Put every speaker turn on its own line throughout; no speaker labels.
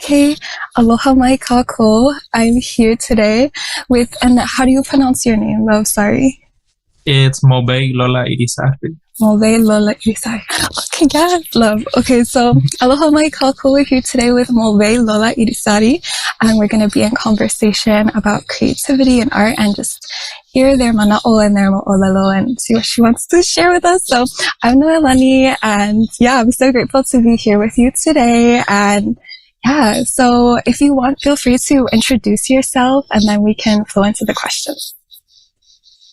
Okay, aloha mai kako. I'm here today with, and how do you pronounce your name, love? Sorry.
It's Mobéy Lola Irizarry.
Mobéy Lola Irizarry. Okay, yes, love. Okay, so aloha mai kako. We're here today with Mobéy Lola Irizarry, and we're going to be in conversation about creativity and art and just hear their mana'o and their mo'olelo and see what she wants to share with us. So I'm Noelani, and yeah, I'm so grateful to be here with you today. And yeah, so if you want, feel free to introduce yourself and then we can flow into the questions.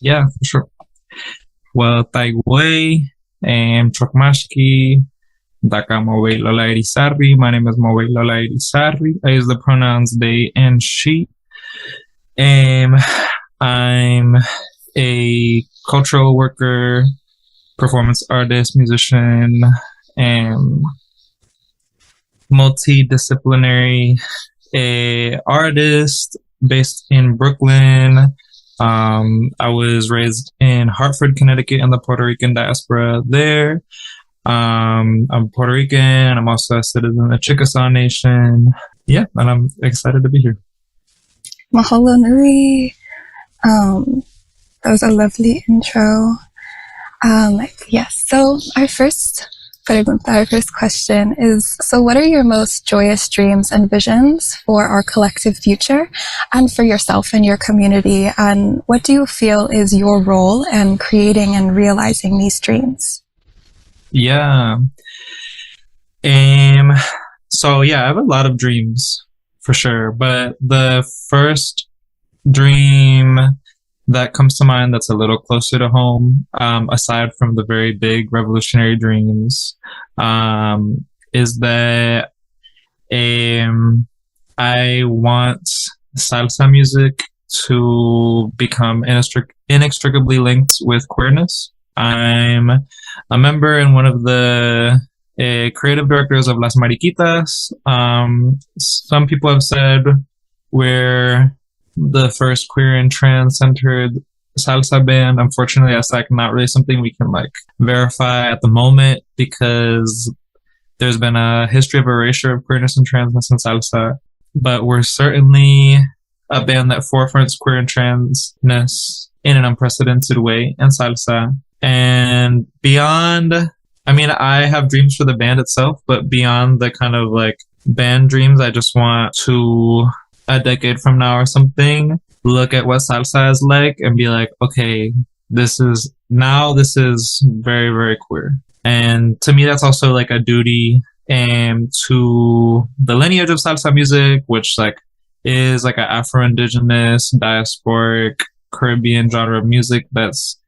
Yeah, for sure. Well, Taiwei, Chokmashki, Daka Mobéy Lola Irizarry. My name is Mobéy Lola Irizarry. I use the pronouns they and she. I'm a cultural worker, performance artist, musician, and multidisciplinary artist based in Brooklyn. I was raised in Hartford, Connecticut, in the Puerto Rican diaspora there. I'm Puerto Rican. I'm also a citizen of the Chickasaw Nation. Yeah, and I'm excited to be here.
Mahalo nui. That was a lovely intro. Yes, so our first question is, so what are your most joyous dreams and visions for our collective future and for yourself and your community? And what do you feel is your role in creating and realizing these dreams?
Yeah. So yeah, I have a lot of dreams for sure, but the first dream that comes to mind that's a little closer to home, aside from the very big revolutionary dreams, is that I want salsa music to become inextricably linked with queerness. I'm a member and one of the creative directors of Las Mariquitas. Some people have said we're the first queer and trans-centered salsa band. Unfortunately, that's like not really something we can like verify at the moment because there's been a history of erasure of queerness and transness in salsa. But we're certainly a band that forefronts queer and transness in an unprecedented way in salsa. And beyond, I mean, I have dreams for the band itself, but beyond the kind of like band dreams, I just want to, a decade from now or something, look at what salsa is like and be like, okay, this is very, very queer. And to me, that's also like a duty to the lineage of salsa music, which like is like an Afro-Indigenous, diasporic, Caribbean genre of music that's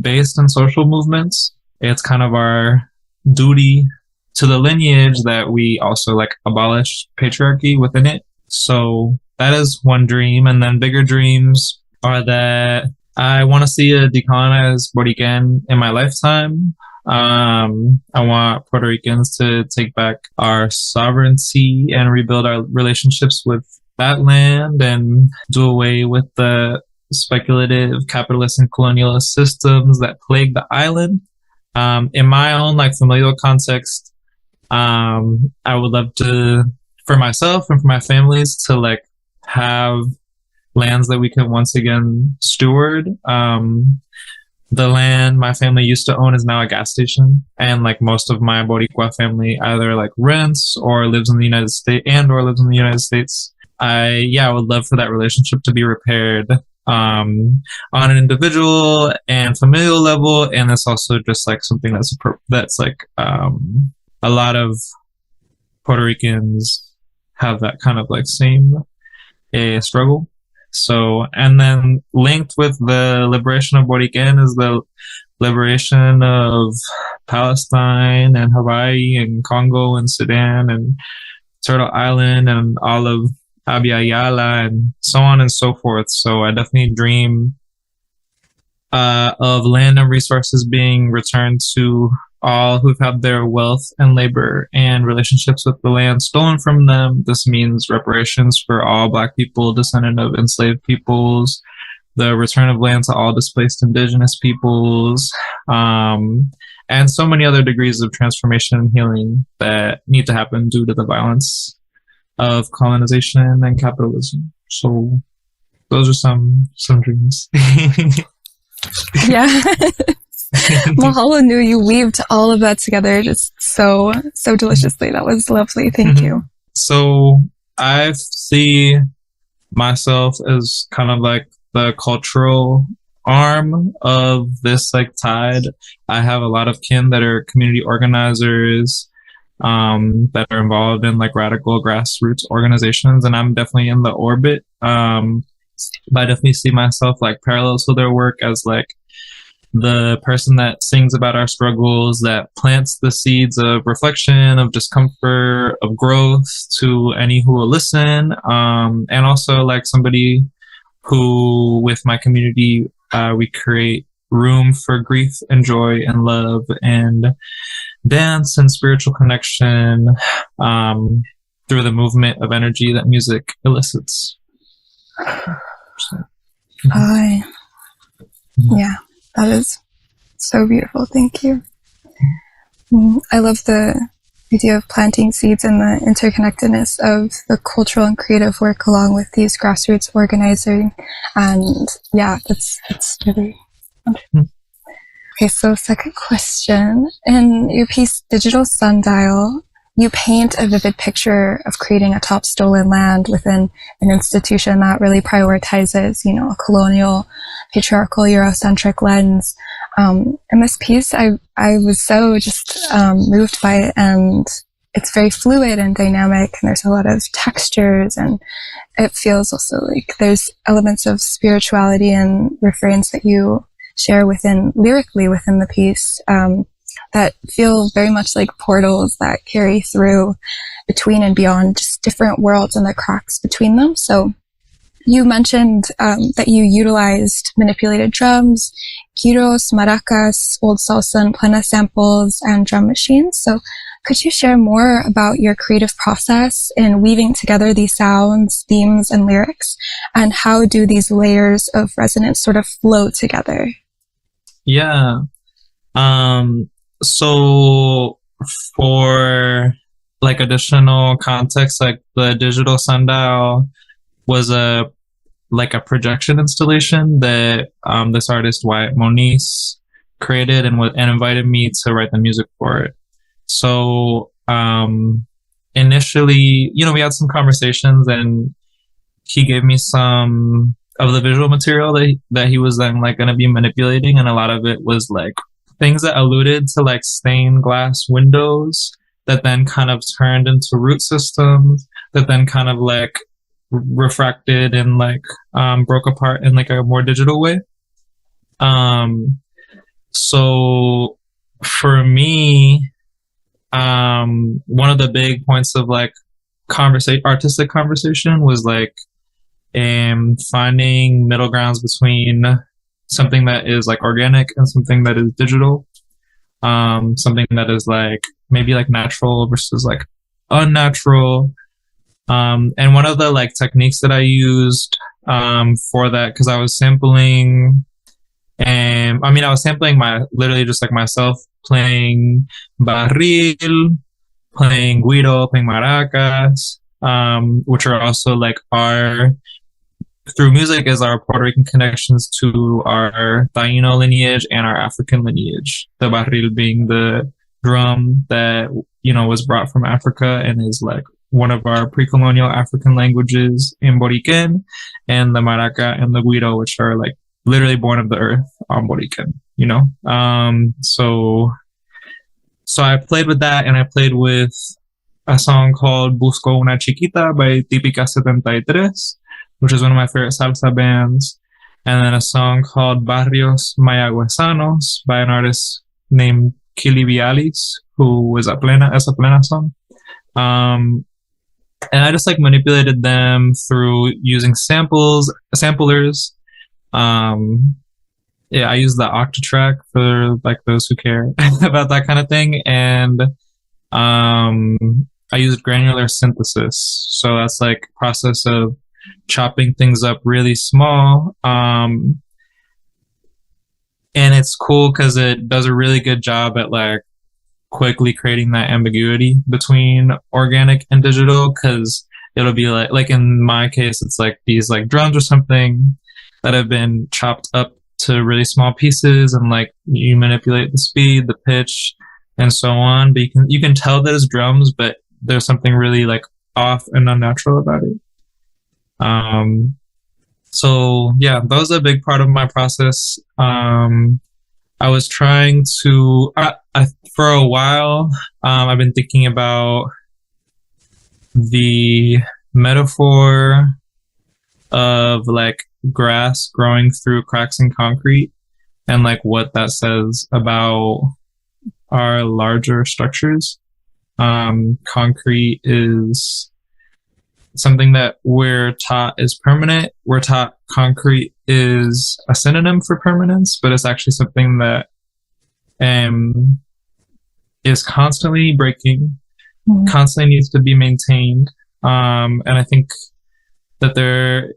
based in social movements. It's kind of our duty to the lineage that we also like abolish patriarchy within it. So that is one dream. And then bigger dreams are that I want to see a decolonized Puerto Rican in my lifetime. I want Puerto Ricans to take back our sovereignty and rebuild our relationships with that land and do away with the speculative capitalist and colonialist systems that plague the island. In my own like familial context, I would love to, for myself and for my families, to like have lands that we can once again steward. The land my family used to own is now a gas station, and like most of my Boricua family either like rents or lives in the United States. I would love for that relationship to be repaired on an individual and familial level, and it's also just like something that's like a lot of Puerto Ricans have that kind of like same struggle. So, and then linked with the liberation of Borican is the liberation of Palestine and Hawaii and Congo and Sudan and Turtle Island and all of Abya Yala and so on and so forth. So I definitely dream of land and resources being returned to all who've had their wealth and labor and relationships with the land stolen from them. This means reparations for all Black people, descendant of enslaved peoples, the return of land to all displaced Indigenous peoples, and so many other degrees of transformation and healing that need to happen due to the violence of colonization and capitalism. So those are some dreams.
Yeah. Mahalo nui, you weaved all of that together just so deliciously. That was lovely. Thank you.
So I see myself as kind of like the cultural arm of this like tide. I have a lot of kin that are community organizers, that are involved in like radical grassroots organizations, and I'm definitely in the orbit. But I definitely see myself like parallel to their work as like the person that sings about our struggles, that plants the seeds of reflection, of discomfort, of growth to any who will listen. And also like somebody who, with my community, we create room for grief and joy and love and dance and spiritual connection, through the movement of energy that music elicits. So,
yeah, that is so beautiful. Thank you. I love the idea of planting seeds and the interconnectedness of the cultural and creative work along with these grassroots organizing. And yeah, that's really wonderful. Okay, so second question. In your piece, Digital Sundial, you paint a vivid picture of creating a top stolen land within an institution that really prioritizes, a colonial, patriarchal, Eurocentric lens. In this piece, I was so just moved by it, and it's very fluid and dynamic, and there's a lot of textures, and it feels also like there's elements of spirituality and refrains that you share lyrically within the piece, that feel very much like portals that carry through between and beyond just different worlds and the cracks between them. So you mentioned that you utilized manipulated drums, gyros, maracas, old salsa and plena samples, and drum machines. So could you share more about your creative process in weaving together these sounds, themes, and lyrics? And how do these layers of resonance sort of flow together?
Yeah. So for like additional context, like the Digital Sundial was a projection installation that this artist Wyatt Moniz created and invited me to write the music for it. So initially, we had some conversations, and he gave me some of the visual material that he was then like going to be manipulating, and a lot of it was like things that alluded to like stained glass windows that then kind of turned into root systems that then kind of like refracted and like broke apart in like a more digital way. So for me, one of the big points of like artistic conversation was like finding middle grounds between something that is like organic and something that is digital, something that is like maybe like natural versus like unnatural. And one of the like techniques that I used for that, because I was sampling, and I was sampling literally just like myself playing barril, playing guiro, playing maracas, which are also like through music is our Puerto Rican connections to our Taino lineage and our African lineage. The barril being the drum that, was brought from Africa and is like one of our pre-colonial African languages in Borican, and the maraca and the guiro, which are like literally born of the earth on Borican, So I played with that, and I played with a song called Busco una Chiquita by Típica 73, which is one of my favorite salsa bands. And then a song called Barrios Mayagüezanos by an artist named Kili Vialis, who was a plena song. And I just like manipulated them through using samplers. I use the Octatrack for like those who care about that kind of thing. And I used granular synthesis. So that's like process of chopping things up really small. And it's cool because it does a really good job at like quickly creating that ambiguity between organic and digital, because it'll be like in my case, it's like these like drums or something that have been chopped up to really small pieces, and like you manipulate the speed, the pitch, and so on. But you can tell that it's drums, but there's something really like off and unnatural about it. So yeah, that was a big part of my process. I was trying to, for a while, I've been thinking about the metaphor of like grass growing through cracks in concrete, and like what that says about our larger structures. Concrete is something that we're taught is permanent. We're taught concrete is a synonym for permanence, but it's actually something that is constantly breaking, constantly needs to be maintained. And I think that there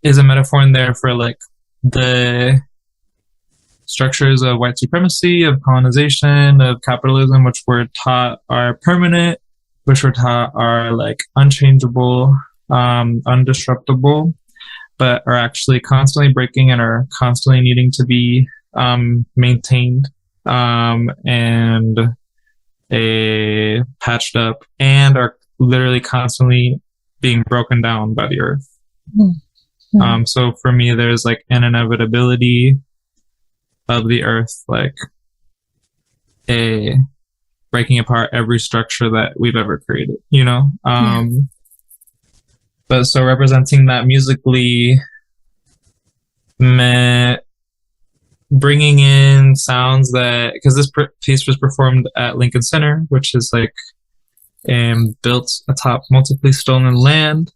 is a metaphor in there for like the structures of white supremacy, of colonization, of capitalism, which we're taught are permanent, which we're taught are like unchangeable, undisruptible, but are actually constantly breaking and are constantly needing to be maintained and patched up, and are literally constantly being broken down by the earth. So for me, there's like an inevitability of the earth, like a breaking apart every structure that we've ever created, you know? But so representing that musically meant bringing in sounds that, because this piece was performed at Lincoln Center, which is like built atop multiply stolen land,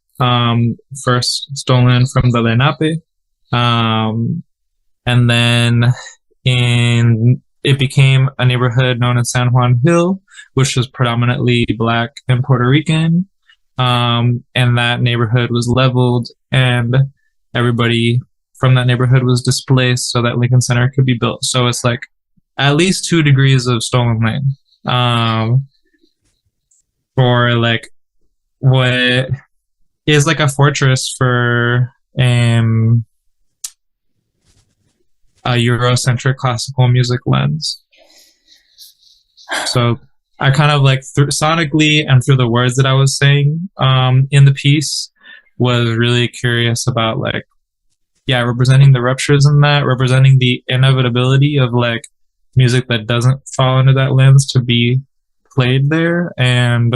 first stolen from the Lenape, and then it became a neighborhood known as San Juan Hill, which was predominantly Black and Puerto Rican. And that neighborhood was leveled, and everybody from that neighborhood was displaced so that Lincoln Center could be built. So it's like at least 2 degrees of stolen land for like what is like a fortress for a Eurocentric classical music lens. So I kind of like sonically and through the words that I was saying in the piece was really curious about like, yeah, representing the ruptures in that, representing the inevitability of like music that doesn't fall under that lens to be played there, and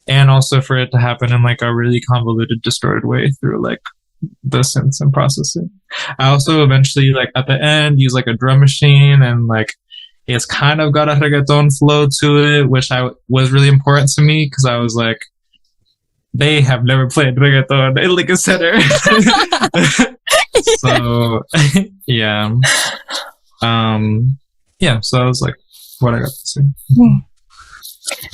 also for it to happen in like a really convoluted, distorted way through like the synths and processing. I also eventually like at the end use like a drum machine, and like it's kind of got a reggaeton flow to it, which was really important to me because I was like, they have never played reggaeton in Lincoln Center. So yeah. So that was like what I got to say.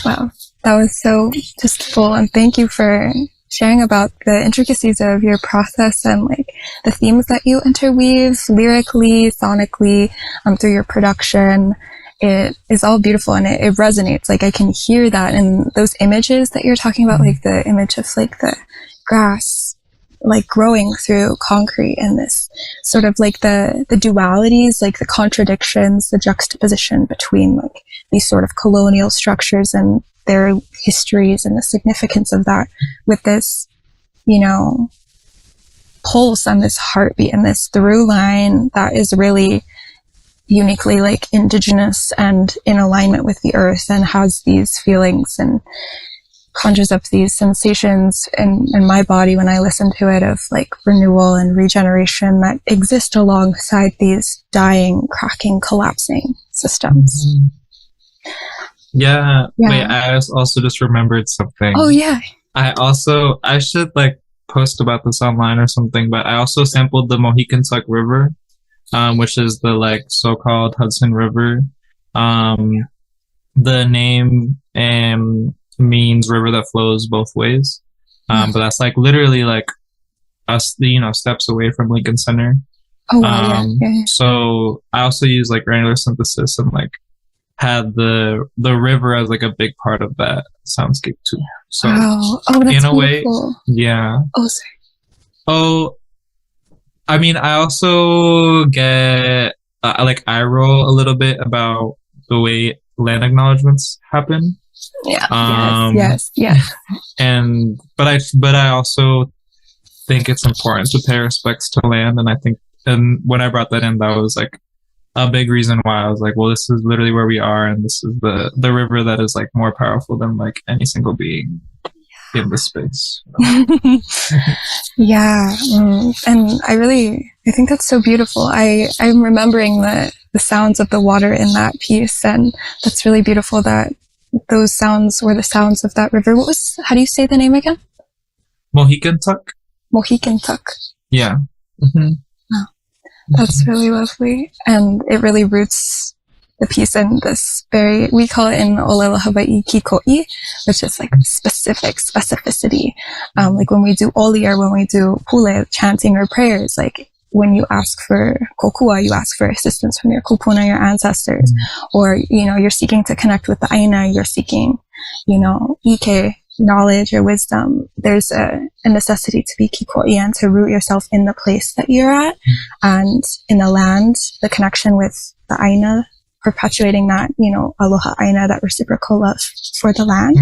Wow, that was so just full, and thank you for sharing about the intricacies of your process and like the themes that you interweave lyrically, sonically, through your production. It is all beautiful, and it resonates. Like I can hear that in those images that you're talking about, like the image of like the grass like growing through concrete, and this sort of like the dualities, like the contradictions, the juxtaposition between like these sort of colonial structures and their histories, and the significance of that with this, you know, pulse and this heartbeat and this through line that is really uniquely like indigenous and in alignment with the earth, and has these feelings and conjures up these sensations in my body when I listen to it of like renewal and regeneration that exist alongside these dying, cracking, collapsing systems.
Yeah. Wait, I also just remembered something.
Oh yeah.
I should like post about this online or something, but I also sampled the Mohicantuck River, which is the like so-called Hudson River. The name means river that flows both ways. But that's like literally like us, you know, steps away from Lincoln Center.
Oh wow, yeah.
So I also use like granular synthesis and like had the river as like a big part of that soundscape too. So
wow. Oh, that's
in a
beautiful.
way, yeah.
Oh, sorry.
Oh, I mean, I also get like I roll a little bit about the way land acknowledgements happen.
Yeah.
Um,
Yes.
but I also think it's important to pay respects to land, and I think, and when I brought that in, that was like a big reason why I was like, well, this is literally where we are, and this is the river that is like more powerful than like any single being in the space.
Yeah. And I think that's so beautiful. I'm remembering the sounds of the water in that piece, and that's really beautiful that those sounds were the sounds of that river. How do you say the name again?
Mohican Tuck.
Mohican Tuck.
Yeah. Mm-hmm.
Oh, that's really lovely. And it really roots the piece in this we call it in Olelo Hawaii kikoi, which is like specificity. Like when we do oli or when we do pule, chanting or prayers, like when you ask for kokua, you ask for assistance from your kupuna, your ancestors, or, you're seeking to connect with the aina, you're seeking, ike, knowledge or wisdom. There's a necessity to be kikoi and to root yourself in the place that you're at and in the land, the connection with the aina, perpetuating that, aloha aina, that reciprocal love for the land.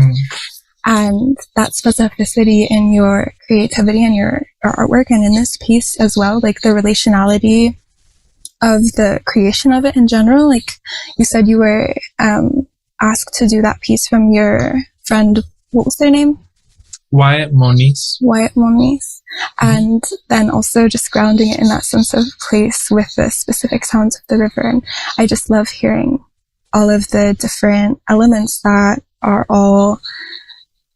And that specificity in your creativity and your artwork, and in this piece as well, like the relationality of the creation of it in general. Like you said, you were asked to do that piece from your friend, what was their name?
Wyatt Moniz.
And then also just grounding it in that sense of place with the specific sounds of the river. And I just love hearing all of the different elements that are all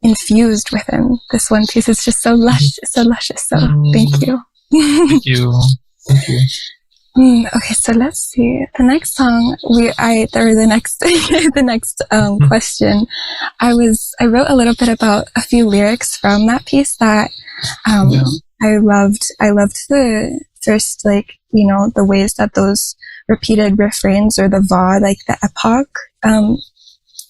infused within this one piece. It's just so lush, so luscious. So thank you.
Thank you.
Okay, so let's see. The next song the next question. I wrote a little bit about a few lyrics from that piece that I loved. I loved the first, the ways that those repeated refrains, or the va, like the epoch,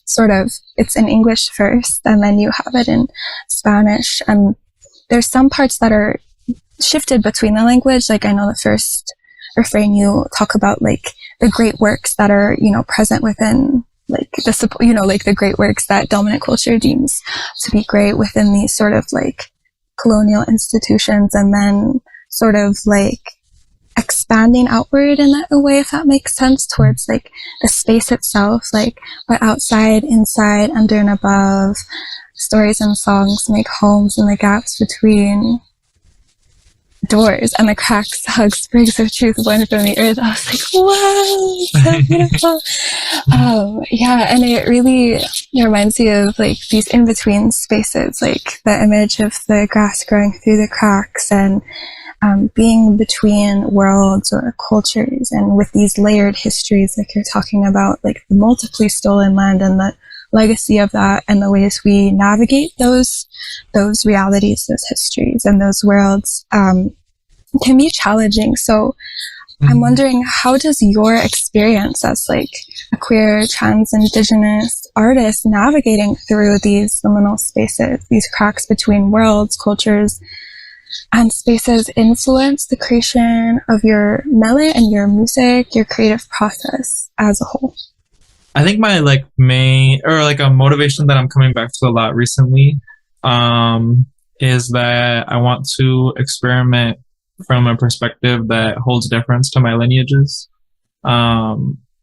sort of, it's in English first, and then you have it in Spanish. And there's some parts that are shifted between the language. Like I know the first refrain, you talk about like the great works that are, present within like the great works that dominant culture deems to be great within these sort of like colonial institutions, and then sort of like expanding outward in that way, if that makes sense, towards like the space itself, like but outside, inside, under and above. Stories and songs make homes in the gaps between doors, and the cracks hug sprigs of truth born from the earth. I was like, wow, so beautiful. And it really reminds me of like these in-between spaces, like the image of the grass growing through the cracks, and being between worlds or cultures, and with these layered histories, like you're talking about, like the multiply stolen land and the legacy of that, and the ways we navigate those realities, those histories, and those worlds can be challenging. So I'm wondering, how does your experience as like a queer, trans, indigenous artist navigating through these liminal spaces, these cracks between worlds, cultures, and spaces influence the creation of your mele and your music, your creative process as a whole?
I think my like main, or like a motivation that I'm coming back to a lot recently, is that I want to experiment from a perspective that holds deference to my lineages.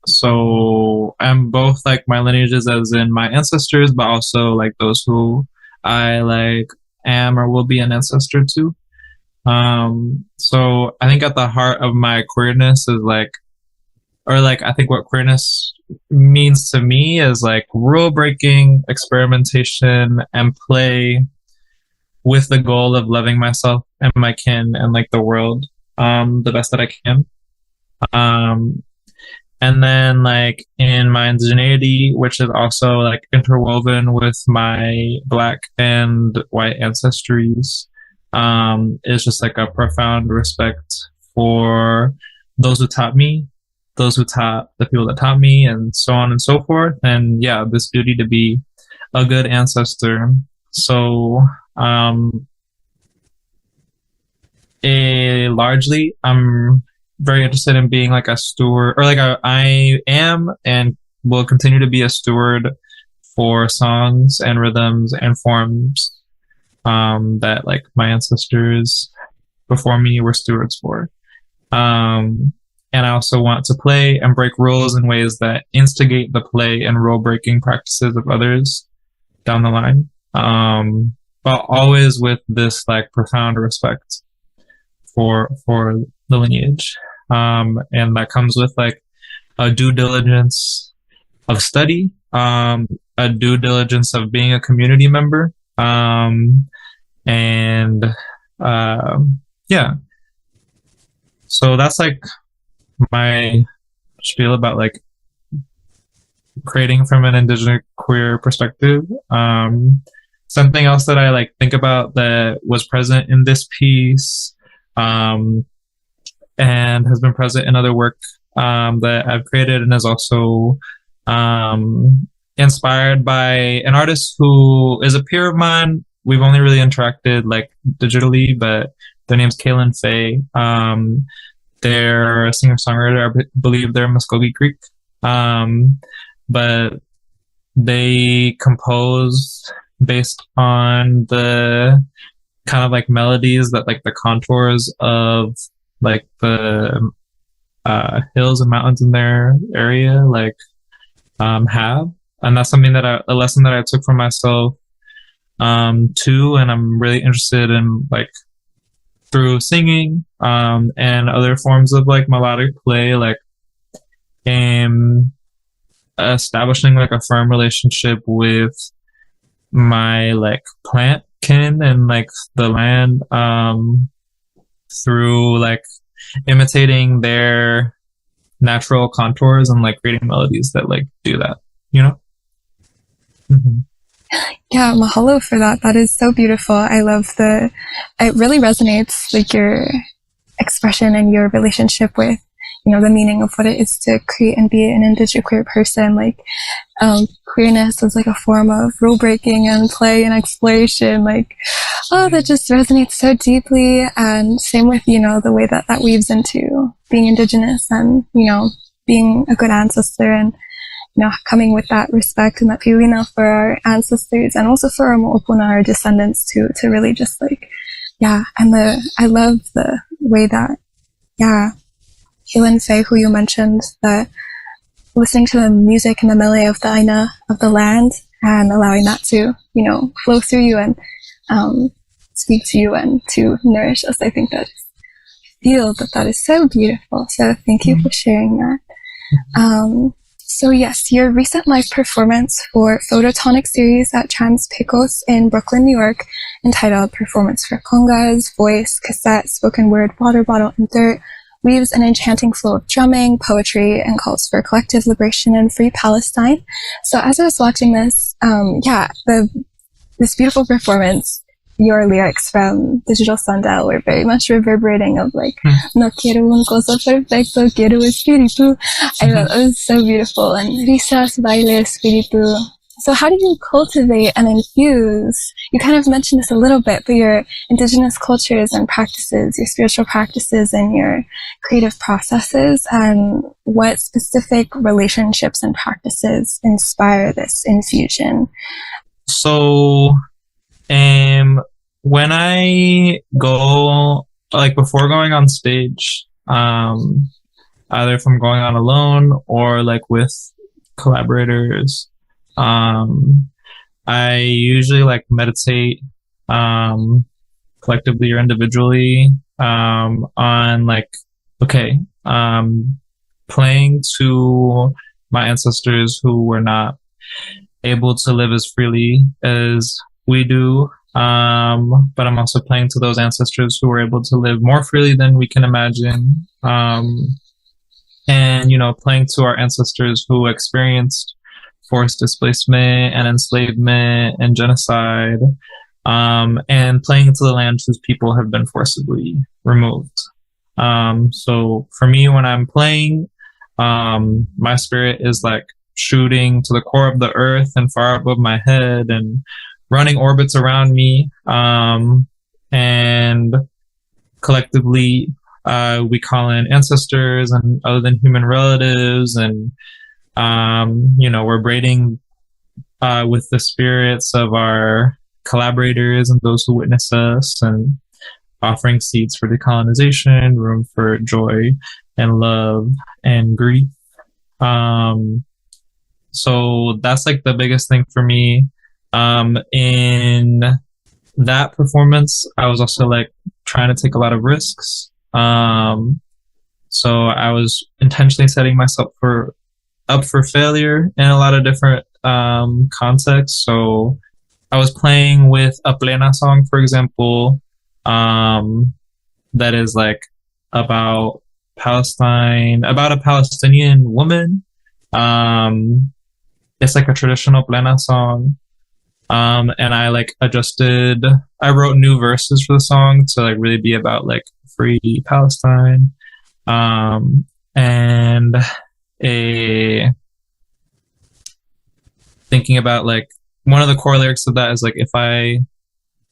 So I'm both like my lineages as in my ancestors, but also like those who I like am or will be an ancestor to. So I think at the heart of my queerness is like, or like I think what queerness means to me is like rule breaking, experimentation, and play, with the goal of loving myself and my kin and like the world the best that I can. And then like in my indigeneity, which is also like interwoven with my Black and white ancestries, is just like a profound respect for those who taught me, those who taught the people that taught me, and so on and so forth. And yeah, this duty to be a good ancestor. So largely, I'm very interested in being like a steward, or like I am and will continue to be a steward for songs and rhythms and forms that like my ancestors before me were stewards for. And I also want to play and break rules in ways that instigate the play and rule breaking practices of others down the line. But always with this like profound respect for the lineage. And that comes with like a due diligence of study, a due diligence of being a community member, and yeah. So that's like my spiel about like creating from an indigenous queer perspective. Something else that I like think about that was present in this piece, and has been present in other work that I've created, and is also inspired by an artist who is a peer of mine. We've only really interacted like digitally, but their name's Kaylin Faye. They're a singer-songwriter. I believe they're Muskogee Creek. But they compose based on the kind of like melodies that like the contours of like the hills and mountains in their area like have. And that's something that a lesson that I took for myself too. And I'm really interested in like through singing and other forms of like melodic play, like establishing like a firm relationship with my like plant kin and like the land through like imitating their natural contours and like creating melodies that like do that, you know? Mm-hmm.
Yeah, mahalo for that. That is so beautiful. I love it really resonates, like your expression and your relationship with, you know, the meaning of what it is to create and be an indigenous queer person. Like, queerness is like a form of rule breaking and play and exploration. Like, oh, that just resonates so deeply. And same with, you know, the way that that weaves into being indigenous and, you know, being a good ancestor and, you know, coming with that respect and that pilina for our ancestors and also for our mo'opuna, our descendants to really just like, yeah. And I love the way that, yeah, Kaylin Faye, who you mentioned, that listening to the music and the melody of the aina of the land and allowing that to, you know, flow through you and speak to you and to nourish us. I think that I feel that is so beautiful. So thank you for sharing that. So yes, your recent live performance for Phototonic series at Trans Picos in Brooklyn, New York, entitled Performance for Congas, Voice, Cassette, Spoken Word, Water Bottle, and Dirt, weaves an enchanting flow of drumming, poetry, and calls for collective liberation and free Palestine. So as I was watching this, this beautiful performance, your lyrics from Digital Sundial were very much reverberating of like, no quiero un cosa perfecto, quiero espíritu. I thought it was so beautiful. And risas, baile, espíritu. So how do you cultivate and infuse, you kind of mentioned this a little bit, but your indigenous cultures and practices, your spiritual practices and your creative processes, and what specific relationships and practices inspire this infusion?
So, when I go, like before going on stage, either from going on alone or like with collaborators, I usually like meditate, collectively or individually, on like, okay, playing to my ancestors who were not able to live as freely as we do. But I'm also playing to those ancestors who were able to live more freely than we can imagine. And, you know, playing to our ancestors who experienced forced displacement and enslavement and genocide, and playing to the land whose people have been forcibly removed. So for me, when I'm playing, My spirit is like shooting to the core of the earth and far above my head and running orbits around me. And collectively, we call in ancestors and other than human relatives, and we're braiding with the spirits of our collaborators and those who witness us, and offering seeds for decolonization, room for joy and love and grief. So that's like the biggest thing for me. In that performance, I was also like trying to take a lot of risks. So I was intentionally setting myself up for failure in a lot of different contexts. So I was playing with a plena song, for example, that is like about Palestine, about a Palestinian woman. It's like a traditional plena song. And I like I wrote new verses for the song to like really be about like free Palestine. And thinking about like one of the core lyrics of that is like, if I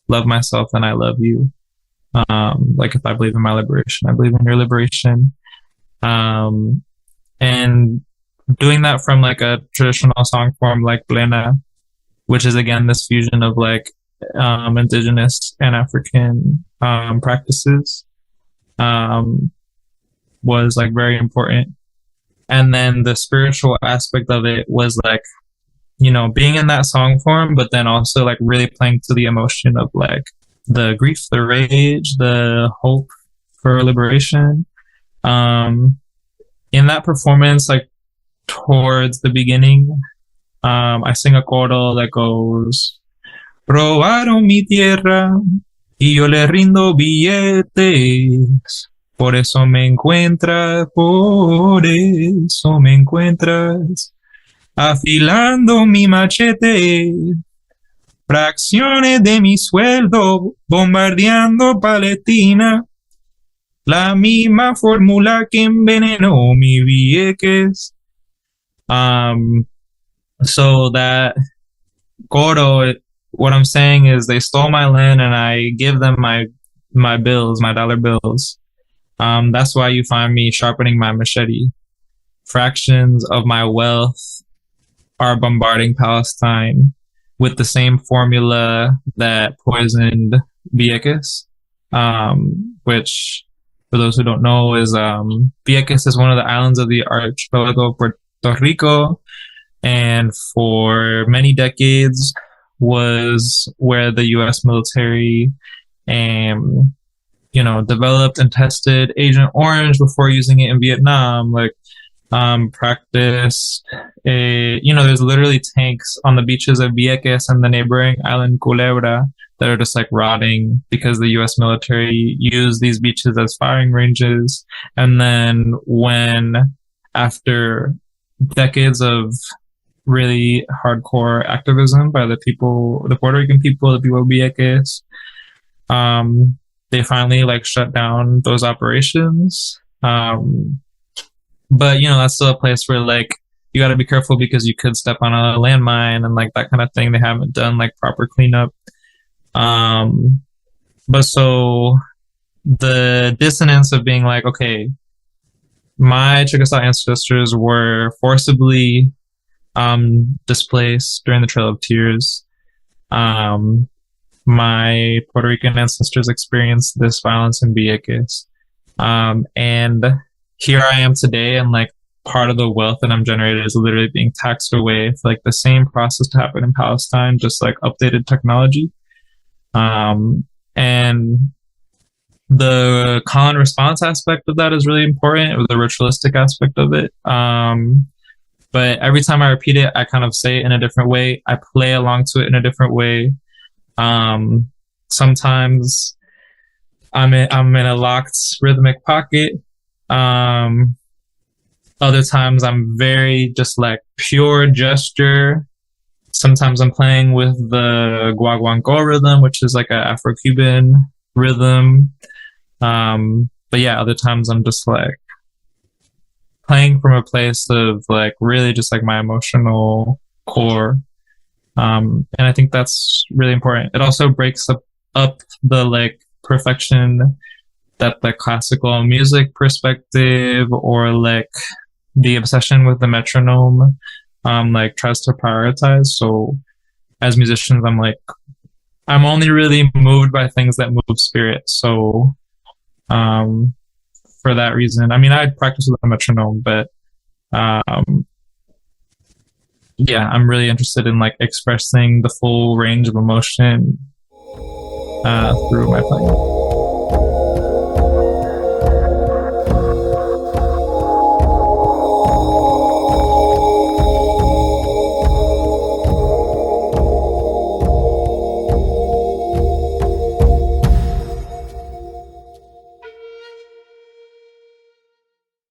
love myself, then I love you. Like if I believe in my liberation, I believe in your liberation. And doing that from like a traditional song form like plena, which is again this fusion of like indigenous and African practices, was like very important. And then the spiritual aspect of it was like, being in that song form, but then also like really playing to the emotion of like the grief, the rage, the hope for liberation. In that performance, like towards the beginning, I sing a coro that goes, robaron mi tierra y yo le rindo billetes. Por eso me encuentras, afilando mi machete, fracciones de mi sueldo, bombardeando Palestina, la misma fórmula que envenenó mi Vieques. So that coro, what I'm saying is they stole my land and I give them my bills, my dollar bills. That's why you find me sharpening my machete. Fractions of my wealth are bombarding Palestine with the same formula that poisoned Vieques, which, for those who don't know, is Vieques is one of the islands of the archipelago of Puerto Rico, and for many decades was where the U.S. military developed and tested Agent Orange before using it in Vietnam. Like, practiced there's literally tanks on the beaches of Vieques and the neighboring island Culebra that are just like rotting because the U.S. military used these beaches as firing ranges. And then after decades of really hardcore activism by the Puerto Rican people, the people of Vieques, they finally like shut down those operations. But that's still a place where like you got to be careful because you could step on a landmine and like that kind of thing. They haven't done like proper cleanup. But so the dissonance of being like, okay, my Chickasaw ancestors were forcibly displaced during the Trail of Tears. My Puerto Rican ancestors experienced this violence in Vieques. And here I am today, and like part of the wealth that I'm generated is literally being taxed away for like the same process to happen in Palestine, just like updated technology. And the call and response aspect of that is really important, or the ritualistic aspect of it. But every time I repeat it, I kind of say it in a different way. I play along to it in a different way. Sometimes I'm in a locked rhythmic pocket. Other times I'm very just like pure gesture. Sometimes I'm playing with the guaguancó rhythm, which is like an Afro-Cuban rhythm. But yeah, other times I'm just like playing from a place of like really just like my emotional core. And I think that's really important. It also breaks up the like perfection that the classical music perspective or like the obsession with the metronome like tries to prioritize. So as musicians, I'm only really moved by things that move spirit. So for that reason, I mean, I practice with a metronome, but yeah, I'm really interested in like expressing the full range of emotion through my playing.